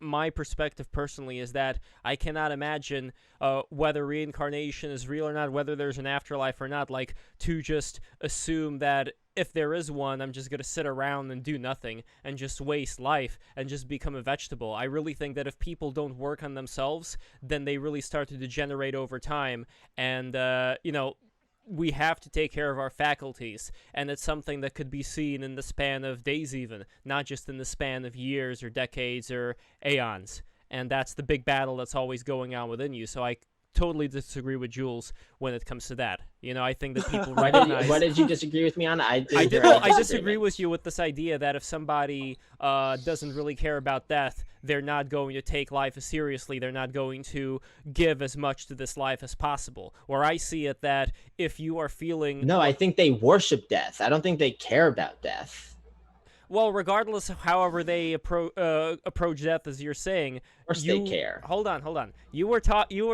my perspective personally is that I cannot imagine whether reincarnation is real or not, whether there's an afterlife or not, like, to just assume that if there is one, I'm just going to sit around and do nothing and just waste life and just become a vegetable. I really think that if people don't work on themselves, then they really start to degenerate over time. And, we have to take care of our faculties, and it's something that could be seen in the span of days even, not just in the span of years or decades or aeons. And that's the big battle that's always going on within you. So I totally disagree with Jules when it comes to that. I think that people recognize... What did you disagree with me on? I disagree with you with this idea that if somebody doesn't really care about death, they're not going to take life as seriously. They're not going to give as much to this life as possible. Where I see it that if you are feeling... No, I think they worship death. I don't think they care about death. Well, regardless of however they approach death, as you're saying, of course they care. Hold on. You were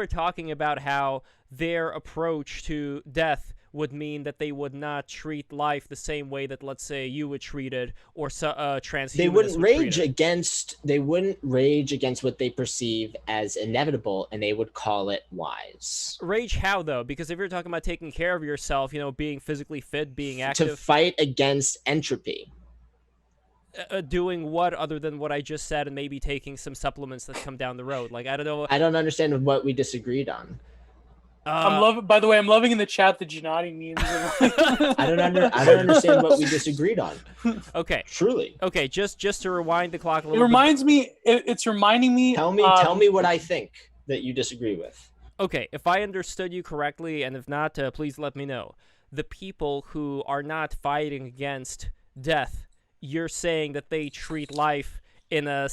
talking about how their approach to death would mean that they would not treat life the same way that, let's say, you would treat it, or transhumanists They wouldn't rage treat against. They wouldn't rage against what they perceive as inevitable, and they would call it wise. Rage how though? Because if you're talking about taking care of yourself, being physically fit, being active, to fight against entropy. Doing what other than what I just said, and maybe taking some supplements that come down the road? Like, I don't know. I don't understand what we disagreed on. By the way, I'm loving in the chat the Giovanni memes. I don't understand what we disagreed on. Okay. Truly. Okay, just to rewind the clock a little bit. It reminds me. It's reminding me. Tell me what I think that you disagree with. Okay, if I understood you correctly, and if not, please let me know. The people who are not fighting against death, you're saying that they treat life in a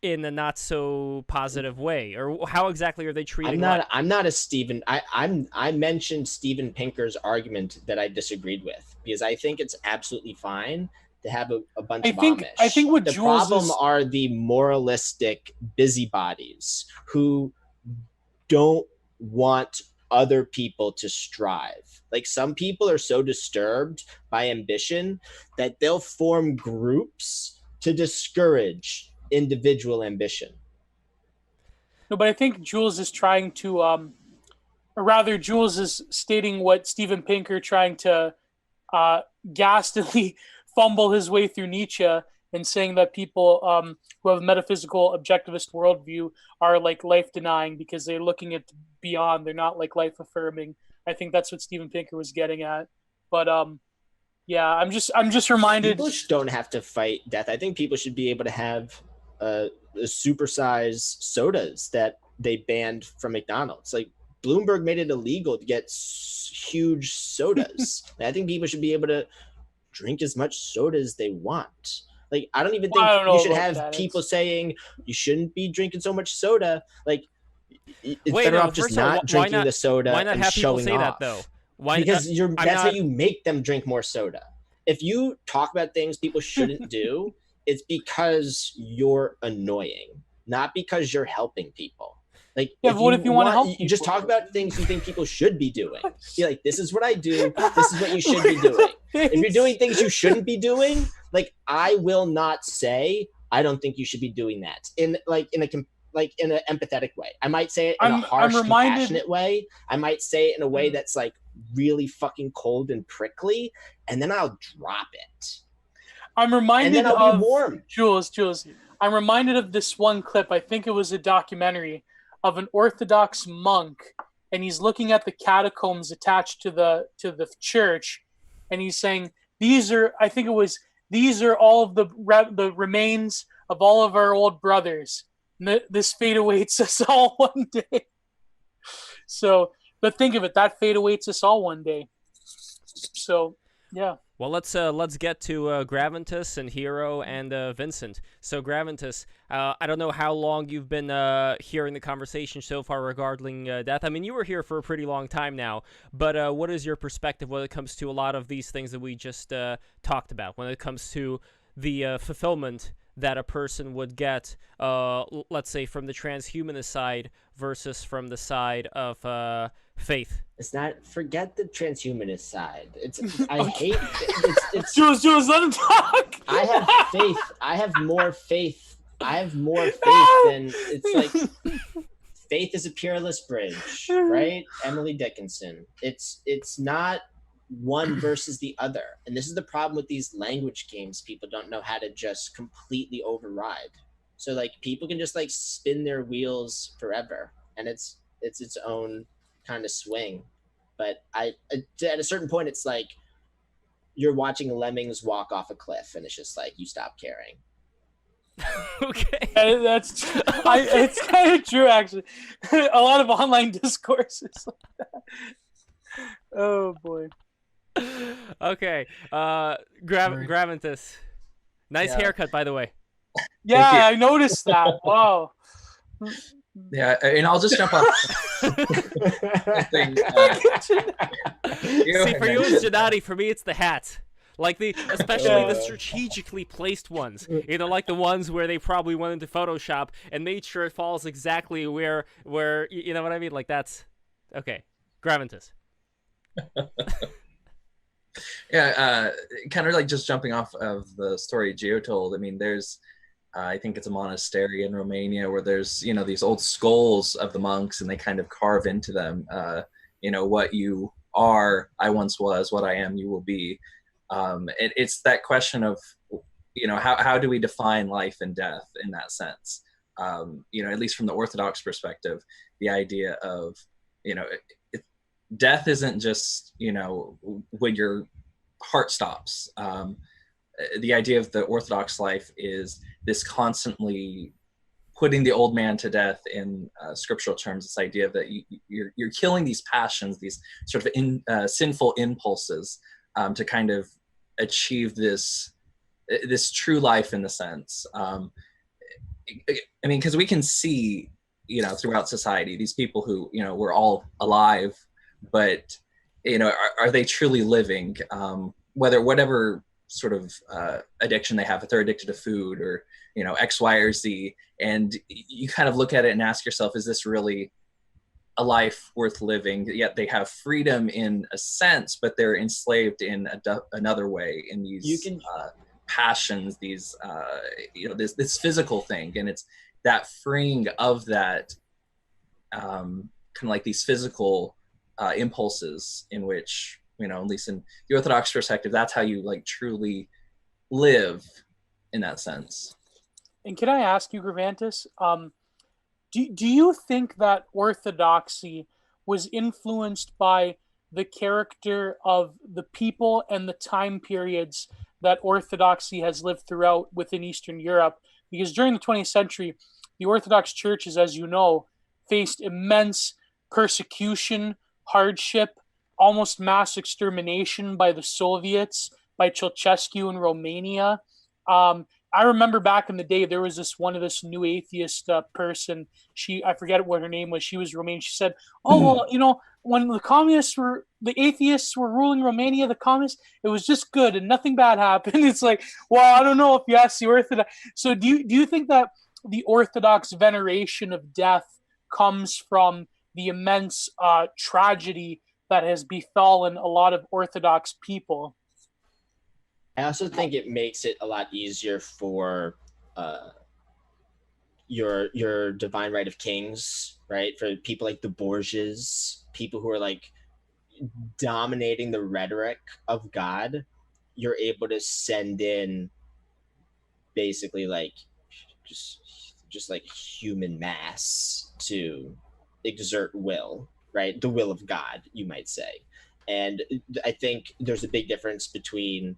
in a not so positive way, or how exactly are they treating life? I'm not a Steven. I mentioned Steven Pinker's argument that I disagreed with, because I think it's absolutely fine to have a bunch of Amish. I think what the Jules problem are the moralistic busybodies who don't want other people to strive. Like, some people are so disturbed by ambition that they'll form groups to discourage individual ambition. No, but I think Jules is trying to, or rather, Jules is stating what Steven Pinker trying to ghastly fumble his way through Nietzsche, and saying that people who have a metaphysical objectivist worldview are like life denying because they're looking at beyond. They're not like life affirming. I think that's what Steven Pinker was getting at. But yeah, I'm just reminded. People don't have to fight death. I think people should be able to have supersized sodas that they banned from McDonald's. Like, Bloomberg made it illegal to get huge sodas. I think people should be able to drink as much soda as they want. Like, I don't even think you should have people saying you shouldn't be drinking so much soda. Like, it's better off just not drinking the soda why not and have people showing say off. That, though? Because that's how you make them drink more soda. If you talk about things people shouldn't do, it's because you're annoying, not because you're helping people. Like, yeah, but what if you want to help people? Just talk about things you think people should be doing. Be like, this is what I do. This is what you should be doing. If you're doing things you shouldn't be doing, like, I will not say, I don't think you should be doing that in an empathetic way. I might say it in a harsh, compassionate way. I might say it in a way that's like really fucking cold and prickly, and then I'll drop it. I'm reminded and then I'll of be warm. Jules. I'm reminded of this one clip. I think it was a documentary of an Orthodox monk, and he's looking at the catacombs attached to the church, and he's saying, these are all of the remains of all of our old brothers. This fate awaits us all one day. So, but think of it, that fate awaits us all one day. So, yeah. Well, let's get to Graventus and Hero and Vincent. So, Graventus, I don't know how long you've been hearing the conversation so far regarding death. I mean, you were here for a pretty long time now, but what is your perspective when it comes to a lot of these things that we just talked about, when it comes to the fulfillment that a person would get, let's say, from the transhumanist side versus from the side of faith? It's not, forget the transhumanist side. It's Jules, let him talk. I have faith. I have more faith I have more faith than it's like faith is a peerless bridge, right? Emily Dickinson. It's not one versus the other. And this is the problem with these language games people don't know how to just completely override. So like people can just like spin their wheels forever and it's its own kind of swing. But at a certain point it's like you're watching lemmings walk off a cliff and it's just like you stop caring. Okay. It's kind of true actually. A lot of online discourses like that. Oh boy. Okay. Graventus. Nice haircut, by the way. Yeah, I noticed that. Wow. Yeah, and I'll just jump off. Thing, See, for you it's Gennady, for me it's the hat. Like especially the strategically placed ones. You know, like the ones where they probably went into Photoshop and made sure it falls exactly where you know what I mean? Like that's okay. Graventus. Yeah, kind of like just jumping off of the story Gio told. I mean, there's I think it's a monastery in Romania where there's, you know, these old skulls of the monks and they kind of carve into them, you know, what you are, I once was, what I am, you will be. It's that question of, you know, how do we define life and death in that sense? You know, at least from the Orthodox perspective, the idea of, you know, death isn't just, you know, when your heart stops. The idea of the Orthodox life is this constantly putting the old man to death in scriptural terms, this idea that you're killing these passions, these sort of sinful impulses to kind of achieve this true life in the sense. I mean, because we can see, you know, throughout society, these people who, you know, we're all alive, but, you know, are they truly living? Whatever sort of addiction they have, if they're addicted to food or, you know, X, Y, or Z, and you kind of look at it and ask yourself, is this really a life worth living? Yet they have freedom in a sense, but they're enslaved in another way, in these passions, these you know, this physical thing. And it's that freeing of that kind of like these physical impulses in which, you know, at least in the Orthodox perspective, that's how you like truly live in that sense. And can I ask you, Gravantus, do you think that Orthodoxy was influenced by the character of the people and the time periods that Orthodoxy has lived throughout within Eastern Europe? Because during the 20th century, the Orthodox churches, as you know, faced immense persecution, hardship, almost mass extermination by the Soviets, by Ceausescu in Romania. I remember back in the day, there was this new atheist person. I forget what her name was. She was Romanian. She said, "Oh, well, you know, when the atheists were ruling Romania, the communists, it was just good and nothing bad happened." It's like, well, I don't know if you ask the Orthodox. So do you think that the Orthodox veneration of death comes from the immense tragedy that has befallen a lot of Orthodox people? I also think it makes it a lot easier for your divine right of kings, right? For people like the Borgias, people who are like dominating the rhetoric of God, you're able to send in basically like just like human mass to exert will, right? The will of God, you might say. And I think there's a big difference between,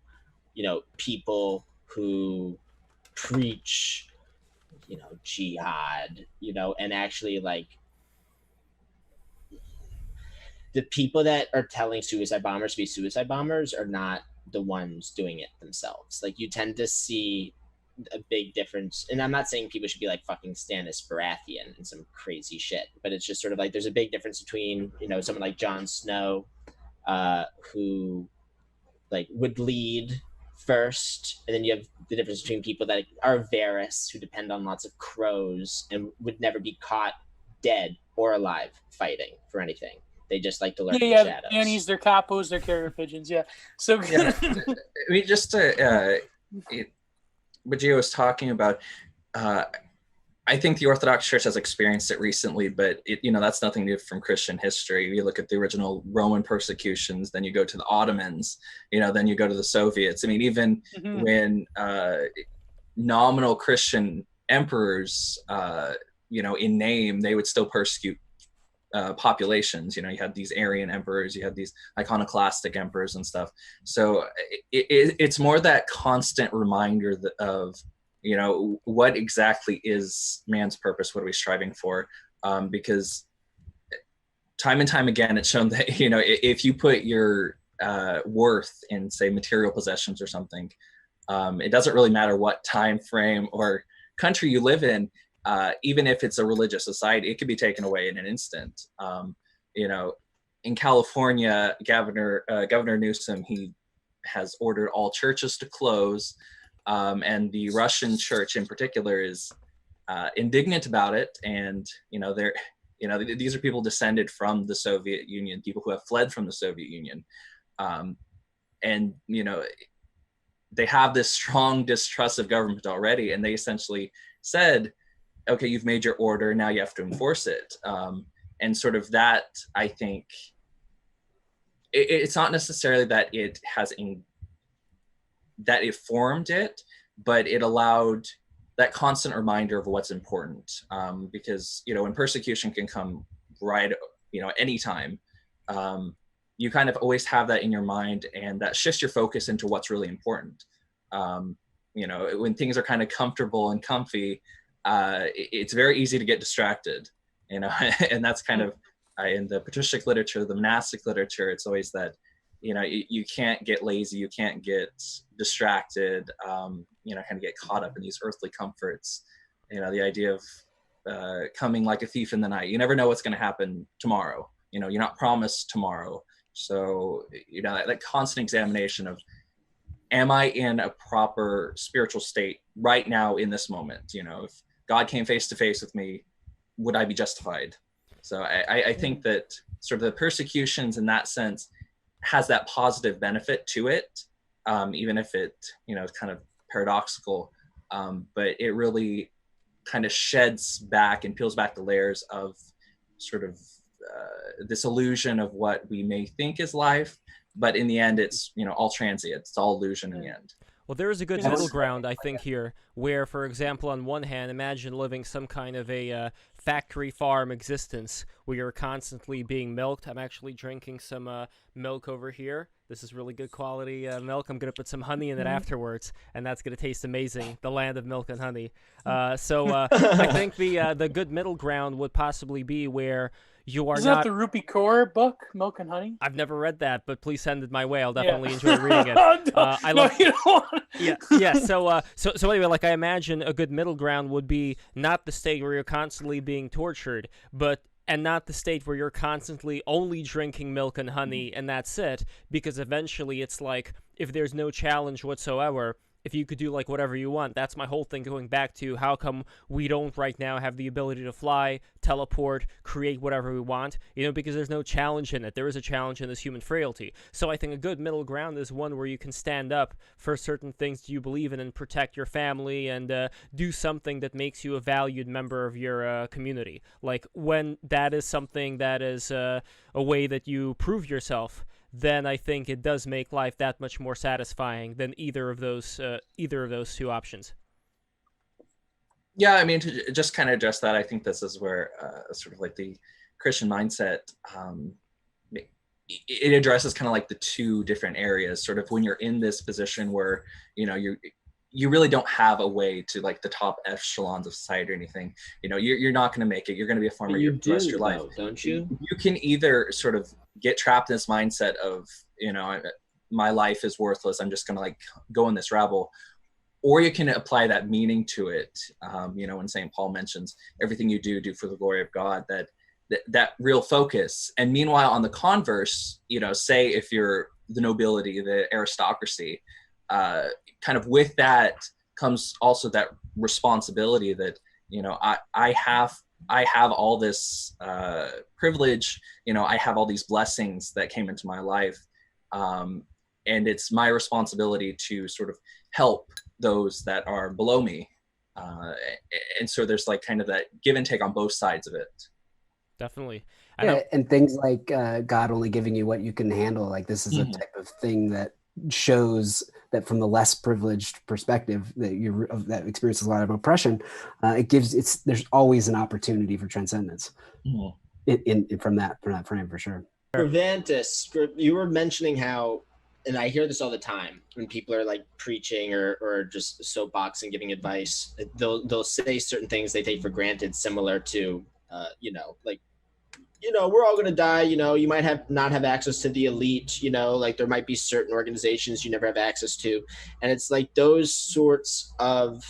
you know, people who preach, you know, jihad, you know, and actually like the people that are telling suicide bombers to be suicide bombers are not the ones doing it themselves. Like you tend to see a big difference, and I'm not saying people should be like fucking Stannis Baratheon and some crazy shit, but it's just sort of like there's a big difference between, you know, someone like Jon Snow, who like would lead first, and then you have the difference between people that are Varys, who depend on lots of crows and would never be caught dead or alive fighting for anything. They just like to lurk in the shadows. Annies, their capos, their carrier pigeons. Yeah. So yeah. I mean, just to what Gio was talking about, I think the Orthodox Church has experienced it recently, but that's nothing new from Christian history. You look at the original Roman persecutions, then you go to the Ottomans, then you go to the Soviets. I mean, even when nominal Christian emperors, in name, they would still persecute populations. You had these Arian emperors, you had these iconoclastic emperors and stuff. So it's more that constant reminder of what exactly is man's purpose, what are we striving for, because time and time again it's shown that if you put your worth in, say, material possessions or something, it doesn't really matter what time frame or country you live in. Even if it's a religious society, it could be taken away in an instant. In California, Governor Newsom, he has ordered all churches to close, and the Russian church in particular is indignant about it. And these are people descended from the Soviet Union, people who have fled from the Soviet Union, and they have this strong distrust of government already, and they essentially said, okay, you've made your order, now you have to enforce it. And sort of that, I think, it's not necessarily that it formed it, but it allowed that constant reminder of what's important. Because, when persecution can come right, anytime, you kind of always have that in your mind, and that shifts your focus into what's really important. When things are kind of comfortable and comfy, it's very easy to get distracted, and that's kind of in the patristic literature, the monastic literature, it's always that, you can't get lazy, you can't get distracted, kind of get caught up in these earthly comforts. The idea of coming like a thief in the night. You never know what's going to happen tomorrow. You're not promised tomorrow. So, that constant examination of, am I in a proper spiritual state right now in this moment? If God came face to face with me, would I be justified? So I think that sort of the persecutions in that sense has that positive benefit to it, even if it, is kind of paradoxical, but it really kind of sheds back and peels back the layers of sort of this illusion of what we may think is life, but in the end, it's all transient. It's all illusion in the end. Well, there is a good middle ground, I think, here, where, for example, on one hand, imagine living some kind of a factory farm existence where you're constantly being milked. I'm actually drinking some milk over here. This is really good quality milk. I'm going to put some honey in it afterwards, and that's going to taste amazing, the land of milk and honey. So I think the good middle ground would possibly be where you are Is not... that the Rupi Kaur book, Milk and Honey? I've never read that, but please send it my way. I'll definitely enjoy reading it. I no, love... you don't want Yeah. So anyway, like, I imagine a good middle ground would be not the state where you're constantly being tortured, and not the state where you're constantly only drinking milk and honey, and that's it, because eventually it's like, if there's no challenge whatsoever, if you could do like whatever you want. That's my whole thing, going back to how come we don't right now have the ability to fly, teleport, create whatever we want, because there's no challenge in it. There is a challenge in this human frailty. So I think a good middle ground is one where you can stand up for certain things you believe in and protect your family and do something that makes you a valued member of your community. Like, when that is something that is a way that you prove yourself, then I think it does make life that much more satisfying than either of those two options. Yeah, I mean, to just kind of address that, I think this is where sort of like the Christian mindset, it addresses kind of like the two different areas. Sort of when you're in this position where you really don't have a way to like the top echelons of society or anything. You're not going to make it. You're going to be a farmer the rest of your life, don't you? You can either sort of get trapped in this mindset of, my life is worthless, I'm just going to like go in this rabble, or you can apply that meaning to it. When St. Paul mentions everything you do for the glory of God, that real focus. And meanwhile, on the converse, say if you're the nobility, the aristocracy, kind of with that comes also that responsibility that, I have all this privilege, I have all these blessings that came into my life. And it's my responsibility to sort of help those that are below me. and so there's like kind of that give and take on both sides of it. Definitely. Yeah, and things like God only giving you what you can handle. Like this is a type of thing that shows that from the less privileged perspective that experiences a lot of oppression, there's always an opportunity for transcendence from that frame for sure. Vantis, you were mentioning how, and I hear this all the time when people are like preaching or just soapboxing, giving advice. They'll say certain things they take for granted, similar to we're all going to die. You might not have access to the elite. Like there might be certain organizations you never have access to, and it's like those sorts of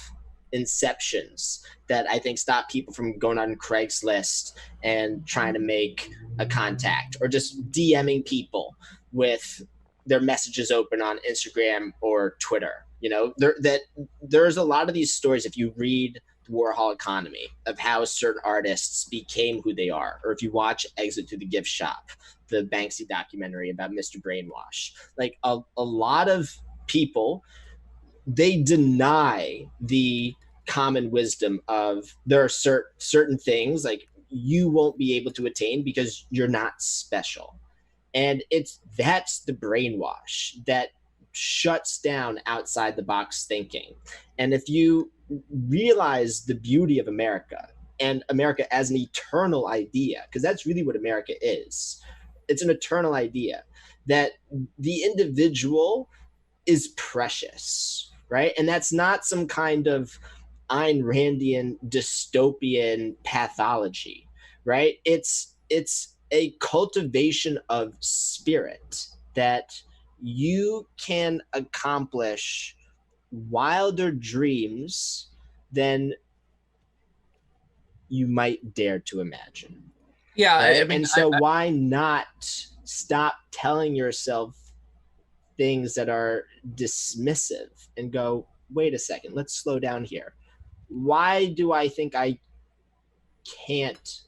inceptions that I think stop people from going on Craigslist and trying to make a contact or just DMing people with their messages open on Instagram or Twitter. There's a lot of these stories, if you read the Warhol Economy, of how certain artists became who they are, or if you watch Exit to the Gift Shop, the Banksy documentary about Mr. Brainwash, like a lot of people, they deny the common wisdom of there are certain things like you won't be able to attain because you're not special. And that's the brainwash that shuts down outside the box thinking. And if you realize the beauty of America and America as an eternal idea, because that's really what America is. It's an eternal idea that the individual is precious, right? And that's not some kind of Ayn Randian dystopian pathology, right? It's a cultivation of spirit that you can accomplish wilder dreams than you might dare to imagine. Yeah, right? I mean, and so why not stop telling yourself things that are dismissive and go, wait a second, let's slow down here. Why do I think I can't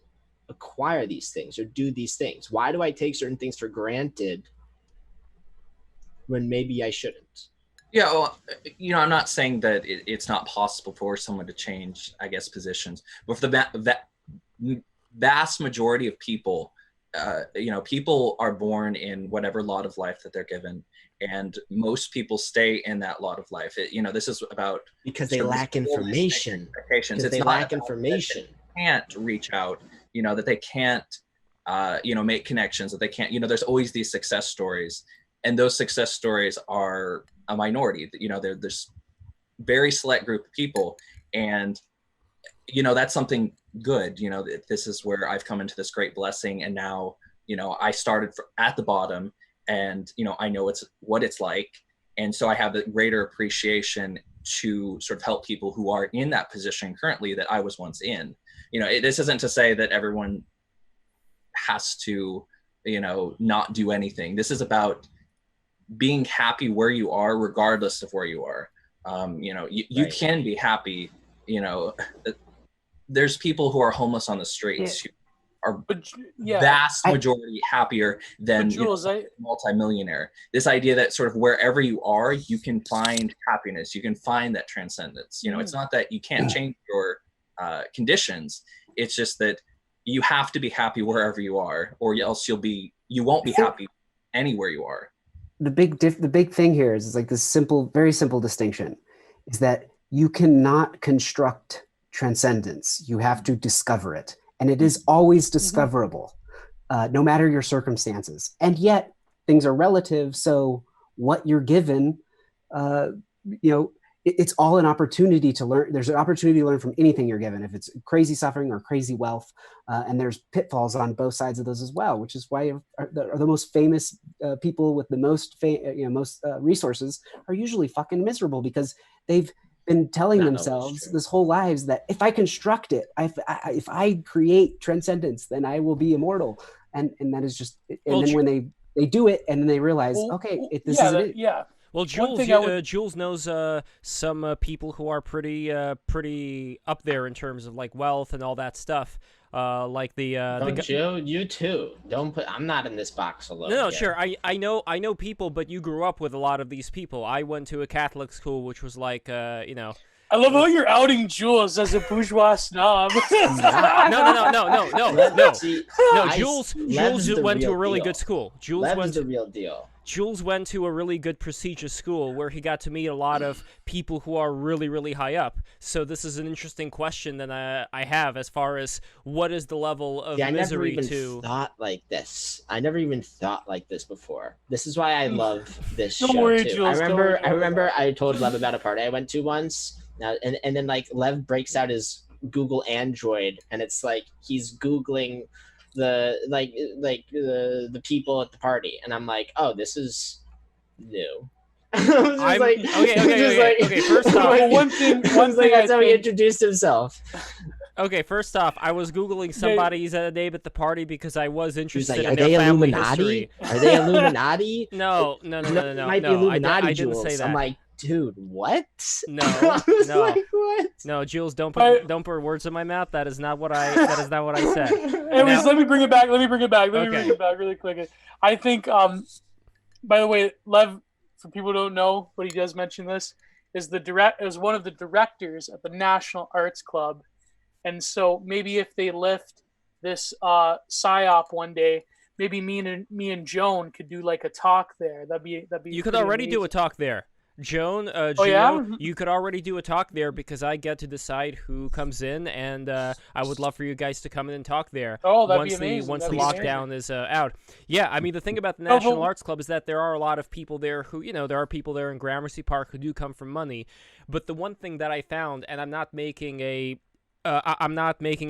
acquire these things or do these things? Why do I take certain things for granted when maybe I shouldn't? Yeah, well, I'm not saying that it's not possible for someone to change, I guess, positions, but for the vast majority of people, people are born in whatever lot of life that they're given, and most people stay in that lot of life. This is about because they lack information. Because they lack information. They can't reach out. That they can't, make connections. That they can't. There's always these success stories, and those success stories are a minority. There's very select group of people, and that's something good. This is where I've come into this great blessing, and now I started at the bottom, and I know what it's like, and so I have the greater appreciation to sort of help people who are in that position currently that I was once in. This isn't to say that everyone has to not do anything. This is about being happy where you are regardless of where you are. You Right. can be happy. There's people who are homeless on the streets who are vast majority happier than multimillionaire. This idea that sort of wherever you are, you can find happiness, you can find that transcendence. It's not that you can't change your conditions. It's just that you have to be happy wherever you are, or else you won't be happy anywhere you are. The big thing here is like this very simple distinction is that you cannot construct transcendence. You have to discover it. And it is always discoverable, no matter your circumstances. And yet things are relative. So what you're given, it's all an opportunity to learn. There's an opportunity to learn from anything you're given, if it's crazy suffering or crazy wealth. And there's pitfalls on both sides of those as well, which is why the most famous people with the most resources are usually fucking miserable, because they've been telling themselves this whole lives that if I construct it, if I create transcendence, then I will be immortal. And that is just, then when they do it and then they realize, this is it. Yeah. Well, Jules knows some people who are pretty up there in terms of like wealth and all that stuff. Like Joe, you too. Don't put. I'm not in this box alone. No, sure. I know people, but you grew up with a lot of these people. I went to a Catholic school, which was like I love how you're outing Jules as a bourgeois snob. No. See, No, Jules Lev's the went to real a really deal. good school. Lev's the real deal. Jules went to a really good prestigious school where he got to meet a lot of people who are really, really high up. So this is an interesting question that I have as far as what is the level of I never misery even to... thought like this. I never even thought like this before. This is why I love this Don't show worry, too. Jules, I don't worry. remember I told Lev about a party I went to once. And then like Lev breaks out his Google Android and it's like he's Googling the people at the party, and I'm like, oh, this is new. Okay. First off, Well, one thing that's how he introduced himself. Okay, first off, I was Googling somebody's name at the party because I was He was interested like, in are their they family Illuminati? history. Are they Illuminati? No. It might be Illuminati, I Jules. didn't say that. I'm like, dude, what? No, I was no. like, what? No, Jules, don't put words in my mouth. That is not what I said. Anyways, let me bring it back. Let me bring it back really quick. I think, by the way, Lev, for people who don't know, but he does mention this, is one of the directors at the National Arts Club. And so maybe if they lift this psyop one day, maybe me and Joan could do like a talk there. That'd be. You could already do a talk there. Joan, Oh, yeah? you could already do a talk there because I get to decide who comes in, and I would love for you guys to come in and talk there. Oh, that'd be amazing. Once That'd the be lockdown is out. Yeah, I mean, the thing about the Oh, National but- Arts Club is that there are a lot of people there who, there are people there in Gramercy Park who do come from money. But the one thing that I found, and I'm not making a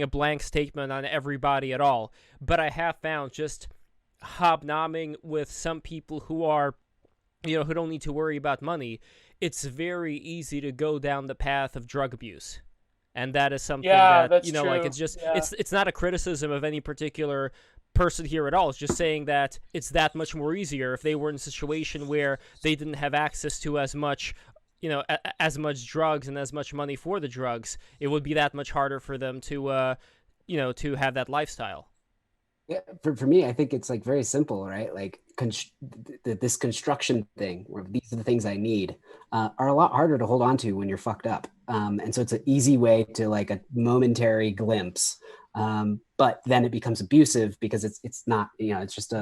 blank statement on everybody at all, but I have found just hobnobbing with some people who are, who don't need to worry about money, it's very easy to go down the path of drug abuse. And that is something that's like true. it's just Yeah. it's not a criticism of any particular person here at all. It's just saying that it's that much more easier if they were in a situation where they didn't have access to as much as much drugs and as much money for the drugs. It would be that much harder for them to to have that lifestyle. Yeah, for me, I think it's like very simple, right? Like this construction thing, where these are the things I need, are a lot harder to hold on to when you're fucked up. And so it's an easy way to like a momentary glimpse. But then it becomes abusive because it's not, it's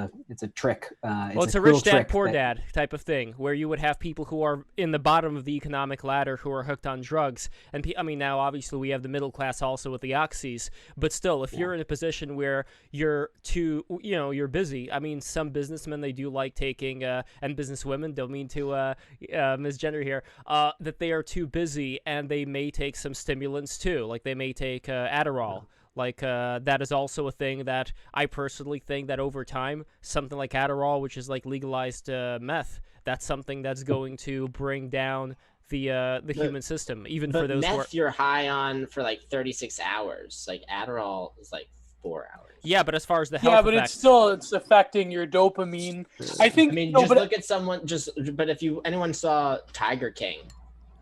a trick. It's a rich dad, poor dad type of thing, where you would have people who are in the bottom of the economic ladder who are hooked on drugs. And now obviously we have the middle class also with the oxys, but still, if you're in a position where you're you're busy. I mean, some businessmen, they do like taking, and businesswomen, don't mean to misgender here, that they are too busy and they may take some stimulants too. Like they may take Adderall. Like, that is also a thing that I personally think that over time, something like Adderall, which is like legalized meth, that's something that's going to bring down the human system, even for those meth you're high on for like 36 hours. Like Adderall is like 4 hours. Yeah, but as far as the health effects, it's affecting your dopamine. I think. Look at someone. But if anyone saw Tiger King,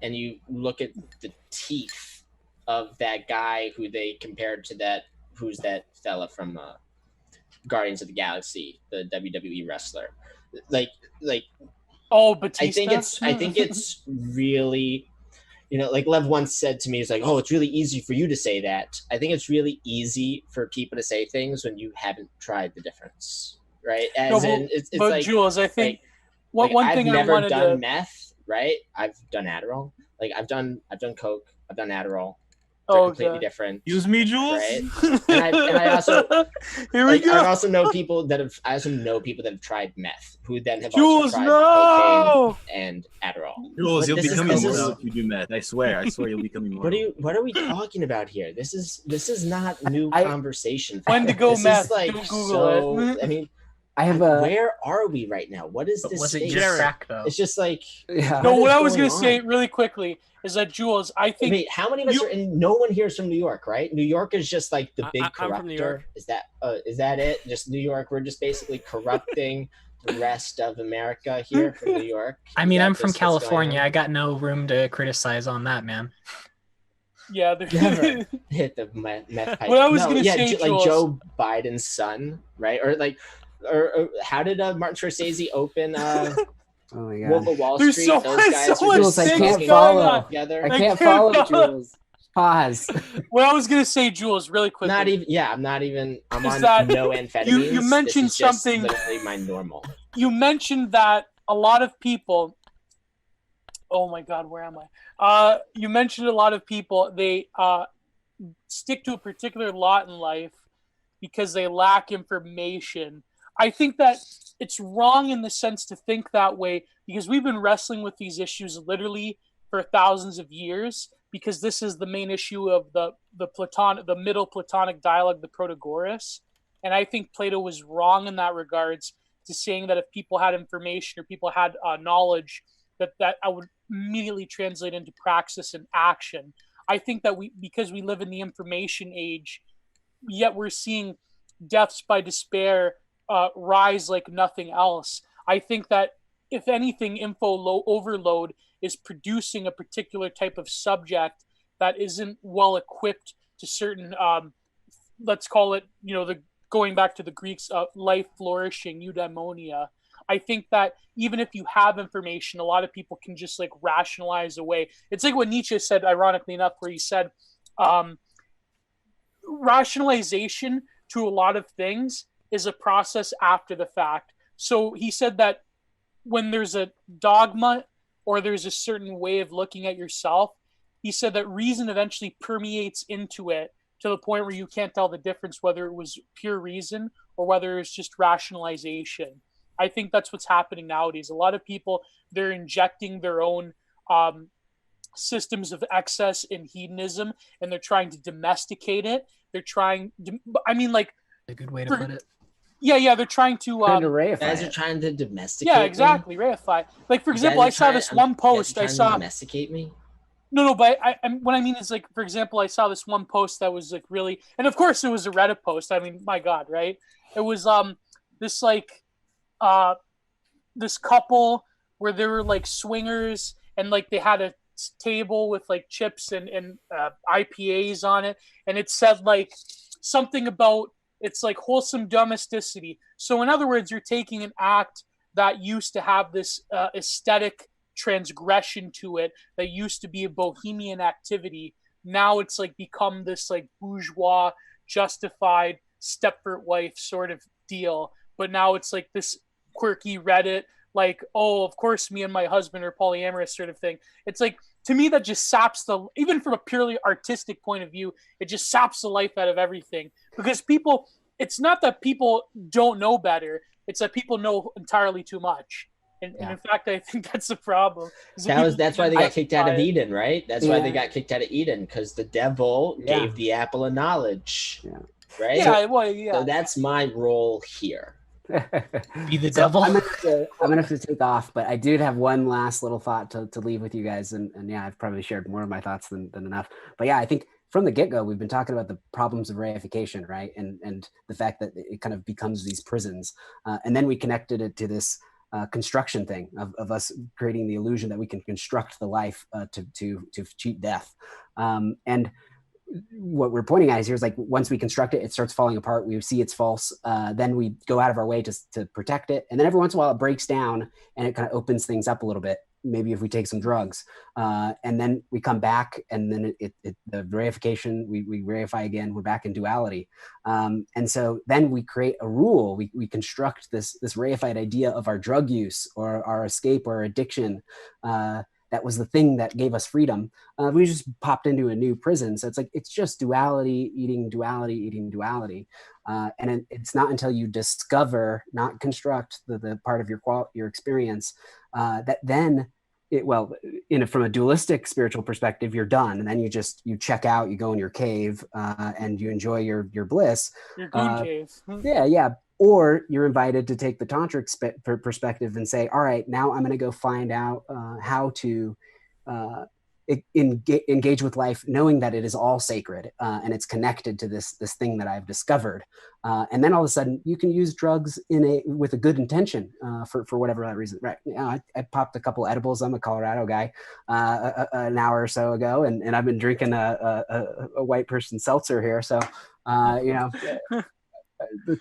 and you look at the teeth of that guy who they compared to who's that fella from Guardians of the Galaxy, the WWE wrestler, like Batista. I think it's really, like Lev once said to me, it's like, oh, it's really easy for you to say that. I think it's really easy for people to say things when you haven't tried the difference, right? It's but like, Jules, I think one thing I wanted done to meth, right? I've done Adderall. Like I've done coke. I've done Adderall. Oh, They're completely different. Use me, Jules. Right? and I also here we go. I also know people that have tried meth, who then have Jules, also tried no! cocaine and Adderall. Jules, But you'll this become is- immortal if you do meth. I swear you'll become immortal. What are we talking about here? This is not new conversation. When to go This is meth? like Don't Google it. I mean, I have where are we right now? What is But this was it space? just crack though? It's just like yeah. No, what is I was going going to say on? really quickly is that Jules, I think Wait, how many of us are in? No one here is from New York, right? New York is just like the big I'm corruptor. from New York. Is that it? Just New York? We're just basically corrupting the rest of America here from New York. I mean, Is that I'm from just what's going California. on? I got no room to criticize on that, man. yeah. Never hit the meth pipe. What I was gonna say, like Jules- Joe Biden's son, right? Or how did Martin Scorsese open Oh my Wolf god. of Wall There's Street, so those much- guys so were much just I things can't smoking going follow. on. together. I I can't can't follow, follow. Jules. Pause. What I was gonna say, Jules, really quickly. Not even. Yeah, I'm not even. I'm Is on that no amphetamines. you mentioned this is just something- literally my normal. You mentioned that a lot of people. Oh my God, where am I? You mentioned a lot of people. They stick to a particular lot in life because they lack information. I think that it's wrong in the sense to think that way because we've been wrestling with these issues literally for thousands of years because this is the main issue of the middle Platonic dialogue, the Protagoras. And I think Plato was wrong in that regards to saying that if people had information or people had knowledge, that I would immediately translate into praxis and action. I think that because we live in the information age, yet we're seeing deaths by despair rise like nothing else. I think that if anything, overload is producing a particular type of subject that isn't well equipped to certain, let's call it, going back to the Greeks, life flourishing, eudaimonia. I think that even if you have information, a lot of people can just like rationalize away. It's like what Nietzsche said, ironically enough, where he said, rationalization to a lot of things is a process after the fact. So he said that when there's a dogma or there's a certain way of looking at yourself, he said that reason eventually permeates into it to the point where you can't tell the difference whether it was pure reason or whether it's just rationalization. I think that's what's happening nowadays. A lot of people, they're injecting their own systems of excess and hedonism, and they're trying to domesticate it. They're trying to, A good way to put it. Yeah, they're trying to Trying to reify Guys are it. trying to domesticate. yeah, exactly, reify. Like, for example, I saw this one post. I saw domesticate me. no, but what I mean is, like, for example, I saw this one post that was like really, and of course it was a Reddit post. I mean, my God, right? It was this this couple where they were like swingers and like they had a table with like chips and IPAs on it, and it said like something about it's like wholesome domesticity. So in other words, you're taking an act that used to have this aesthetic transgression to it that used to be a bohemian activity. Now it's like become this like bourgeois justified Stepford wife sort of deal. But now it's like this quirky Reddit, like, oh, of course me and my husband are polyamorous sort of thing. It's like, to me, that just saps even from a purely artistic point of view, it just saps the life out of everything. Because people, it's not that people don't know better, it's that people know entirely too much. And in fact, I think that's the problem. That's why they got kicked out of Eden, right? That's why they Yeah. got kicked out of Eden, because the devil Yeah. gave the apple of knowledge. Yeah. Right? Yeah, well, yeah. So that's my role here. Be the So devil. I'm gonna have to take off, but I did have one last little thought to leave with you guys, and yeah, I've probably shared more of my thoughts than enough. But yeah, I think from the get-go, we've been talking about the problems of reification, right? And the fact that it kind of becomes these prisons, and then we connected it to this construction thing of us creating the illusion that we can construct the life to cheat death, and what we're pointing at here is like once we construct it, it starts falling apart. We see it's false. Then we go out of our way to protect it. And then every once in a while it breaks down and it kind of opens things up a little bit. Maybe if we take some drugs, and then we come back and then the reification, we reify again, we're back in duality. And so then we create a rule. We construct this reified idea of our drug use or our escape or addiction. That was the thing that gave us freedom. We just popped into a new prison. So it's like, it's just duality, eating duality, eating duality. And it's not until you discover, not construct the part of your experience, that then from a dualistic spiritual perspective, you're done. And then you check out, you go in your cave, and you enjoy your bliss. Your goon cave. Yeah. Or you're invited to take the tantric perspective and say, all right, now I'm going to go find out how to engage with life, knowing that it is all sacred and it's connected to this thing that I've discovered. And then all of a sudden you can use drugs with a good intention for whatever that reason. Right. I popped a couple edibles. I'm a Colorado guy an hour or so ago, and I've been drinking a white person seltzer here. So,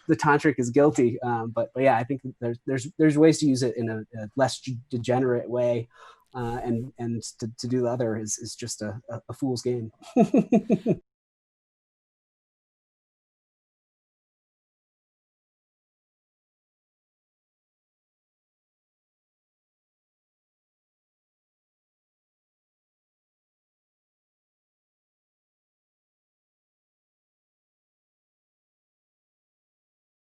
the tantric is guilty. But yeah, I think there's ways to use it in a less degenerate way. And to do the other is just a fool's game.